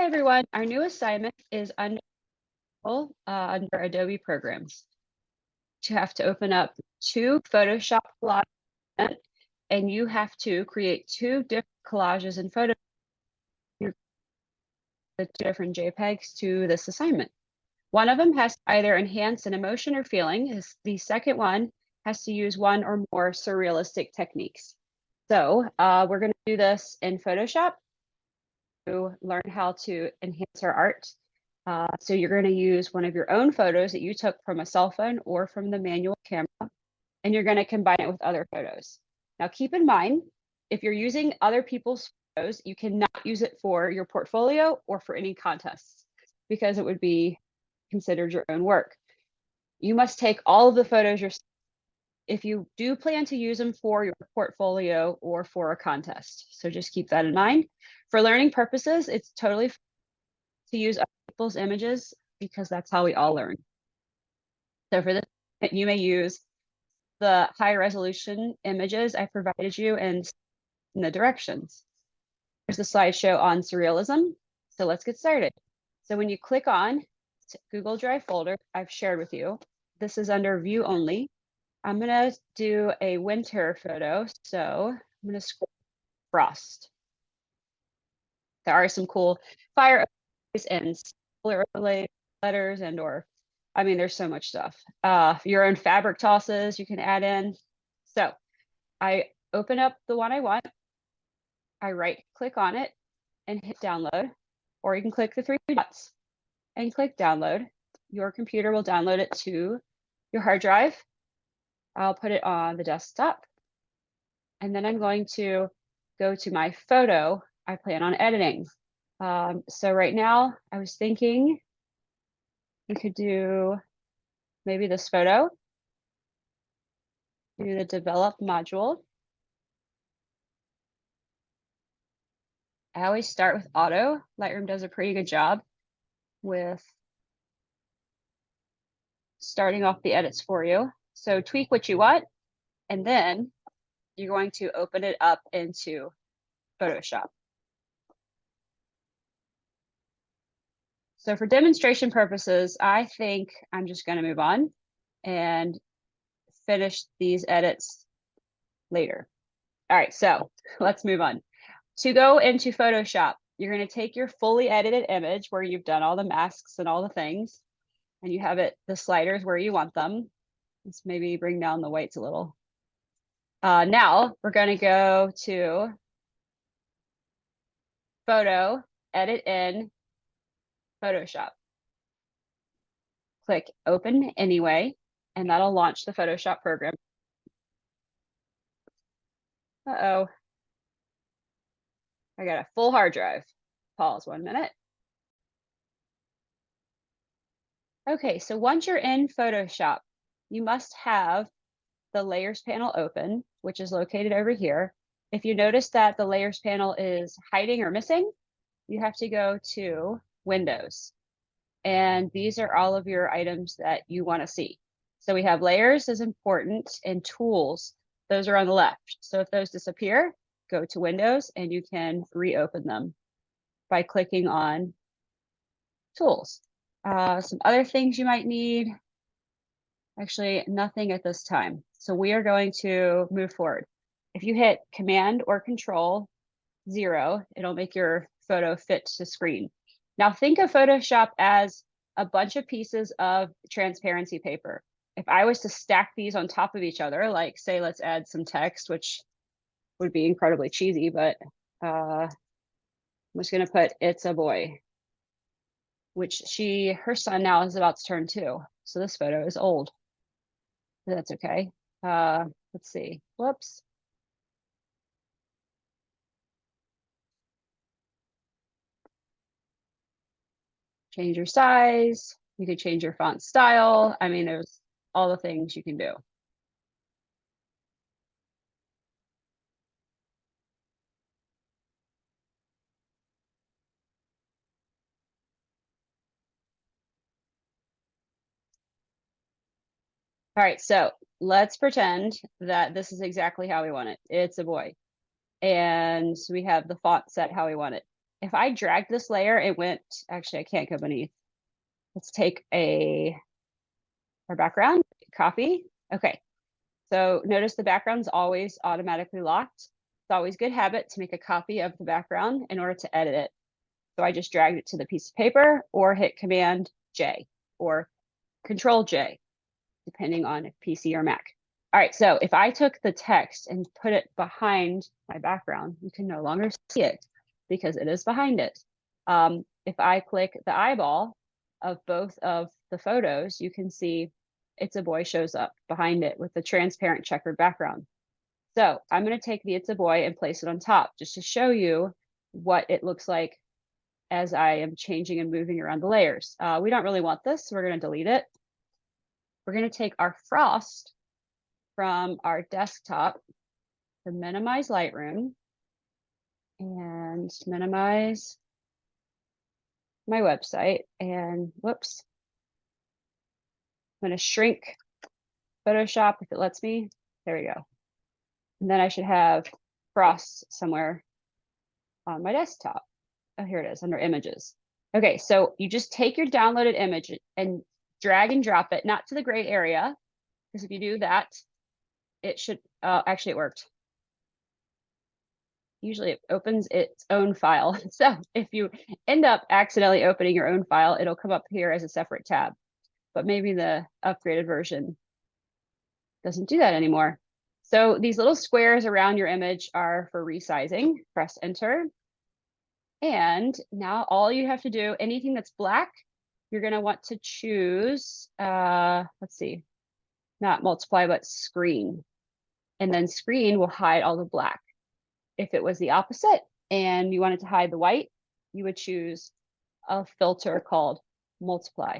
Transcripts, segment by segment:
Hi, everyone. Our new assignment is under Adobe Programs. You have to open up two Photoshop collages, and you have to create two different collages in Photoshop, the two different JPEGs to this assignment. One of them has to either enhance an emotion or feeling. The second one has to use one or more surrealistic techniques. So we're going to do this in Photoshop to learn how to enhance our art. So you're going to use one of your own photos that you took from a cell phone or from the manual camera, and you're going to combine it with other photos. Now, keep in mind, if you're using other people's photos, you cannot use it for your portfolio or for any contests because it would be considered your own work. You must take all of the photos yourself if you do plan to use them for your portfolio or for a contest. So just keep that in mind. For learning purposes, it's totally fine to use other people's images because that's how we all learn. So for this, you may use the high resolution images I provided you in the directions. Here's the slideshow on surrealism. So let's get started. So when you click on Google Drive folder I've shared with you, this is under view only. I'm gonna do a winter photo. So I'm gonna scroll frost. There are some cool fire and solar letters and I mean, there's so much stuff. Your own fabric tosses you can add in. So I open up the one I want. I right click on it and hit download, or you can click the three dots and click download. Your computer will download it to your hard drive. I'll put it on the desktop. And then I'm going to go to my photo I plan on editing. So right now I was thinking you could do maybe this photo, do the develop module. I always start with auto. Lightroom does a pretty good job with starting off the edits for you. So tweak what you want, and then you're going to open it up into Photoshop. So for demonstration purposes, I think I'm just going to move on and finish these edits later. All right, so let's move on. To go into Photoshop, you're going to take your fully edited image where you've done all the masks and all the things, and you have the sliders where you want them. Let's maybe bring down the whites a little. Now we're going to go to Photo, Edit in Photoshop. Click Open Anyway, and that'll launch the Photoshop program. Uh-oh. I got a full hard drive. Pause 1 minute. Okay, so once you're in Photoshop, you must have the Layers panel open, which is located over here. If you notice that the Layers panel is hiding or missing, you have to go to Windows. And these are all of your items that you want to see. So we have Layers is important, and Tools, those are on the left. So if those disappear, go to Windows and you can reopen them by clicking on Tools. Some other things you might need, actually nothing at this time. So we are going to move forward. If you hit Command or Control 0, it'll make your photo fit to screen. Now think of Photoshop as a bunch of pieces of transparency paper. If I was to stack these on top of each other, like say, let's add some text, which would be incredibly cheesy, but I'm just gonna put, it's a boy, which her son now is about to turn 2. So this photo is old, but that's okay. Let's see, whoops. Change your size. You could change your font style. I mean, there's all the things you can do. All right, so let's pretend that this is exactly how we want it. It's a boy. And we have the font set how we want it. if I dragged this layer, it went, actually, I can't go beneath. Let's take our background, copy. Okay, so notice the background is always automatically locked. It's always good habit to make a copy of the background in order to edit it. So I just dragged it to the piece of paper or hit Command J or Control J, depending on PC or Mac. All right, so if I took the text and put it behind my background, you can no longer see it because it is behind it. If I click the eyeball of both of the photos, you can see It's a Boy shows up behind it with the transparent checkered background. So I'm going to take the It's a Boy and place it on top just to show you what it looks like as I am changing and moving around the layers. We don't really want this, so we're going to delete it. We're going to take our frost from our desktop to minimize Lightroom and minimize my website. And whoops, I'm going to shrink Photoshop if it lets me. There we go. And then I should have frost somewhere on my desktop. Oh, here it is under images. Okay, so you just take your downloaded image and drag and drop it, not to the gray area, because if you do that, it should, actually it worked. Usually it opens its own file. So if you end up accidentally opening your own file, it'll come up here as a separate tab. But maybe the upgraded version doesn't do that anymore. So these little squares around your image are for resizing. Press enter. And now all you have to do, anything that's black, you're going to want to choose, let's see, not multiply, but screen. And then screen will hide all the black. If it was the opposite and you wanted to hide the white, you would choose a filter called multiply.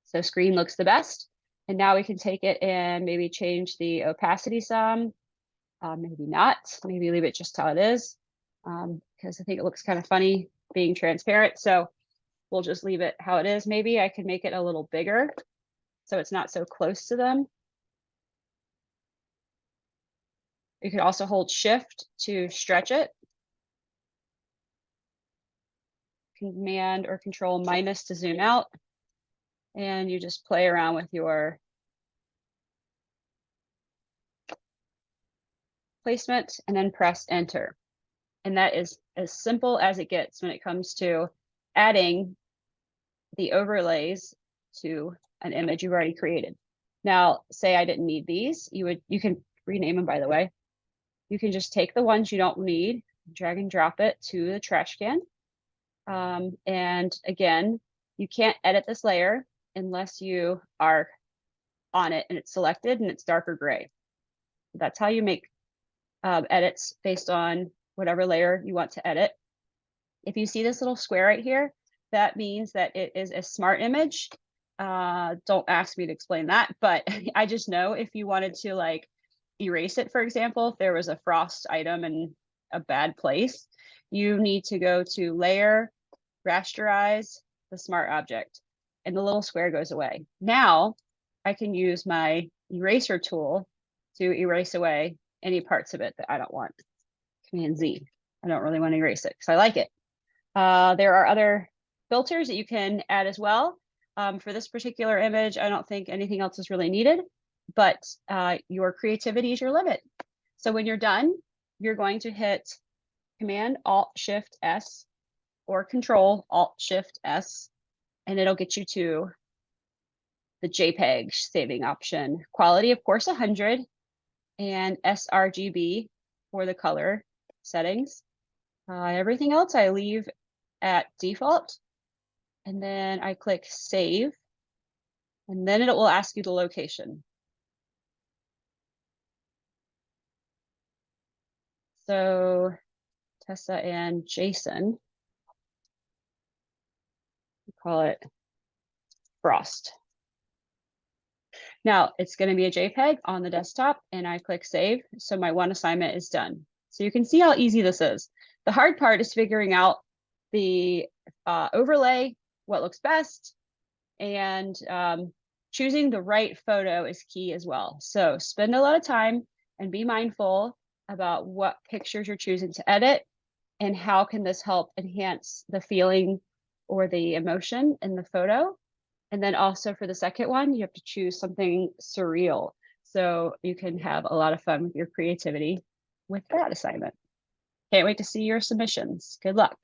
So screen looks the best. And now we can take it and maybe change the opacity some, maybe not, maybe leave it just how it is, because I think it looks kind of funny being transparent. So we'll just leave it how it is. Maybe I could make it a little bigger so it's not so close to them. You could also hold Shift to stretch it. Command or Control minus to zoom out. And you just play around with your placement and then press enter. And that is as simple as it gets when it comes to adding the overlays to an image you've already created. Now, say I didn't need these, you can rename them, by the way. You can just take the ones you don't need, drag and drop it to the trash can. And again, you can't edit this layer unless you are on it and it's selected and it's dark or gray. That's how you make edits based on whatever layer you want to edit. If you see this little square right here, that means that it is a smart image. Don't ask me to explain that, but I just know if you wanted to like erase it, for example, if there was a frost item in a bad place, you need to go to Layer, Rasterize the smart object, and the little square goes away. Now I can use my eraser tool to erase away any parts of it that I don't want. Command Z. I don't really want to erase it because I like it. There are other filters that you can add as well. For this particular image, I don't think anything else is really needed, but your creativity is your limit. So when you're done, you're going to hit Command Alt Shift S or Control Alt Shift S, and it'll get you to the JPEG saving option. Quality, of course, 100, and sRGB for the color settings. Everything else I leave at default, and then I click Save, and then it will ask you the location. So Tessa and Jason, we call it Frost. Now it's going to be a JPEG on the desktop, and I click Save, so my one assignment is done. So you can see how easy this is. The hard part is figuring out the overlay, what looks best, and choosing the right photo is key as well. So spend a lot of time and be mindful about what pictures you're choosing to edit and how can this help enhance the feeling or the emotion in the photo. And then also for the second one, you have to choose something surreal. So you can have a lot of fun with your creativity with that assignment. Can't wait to see your submissions. Good luck.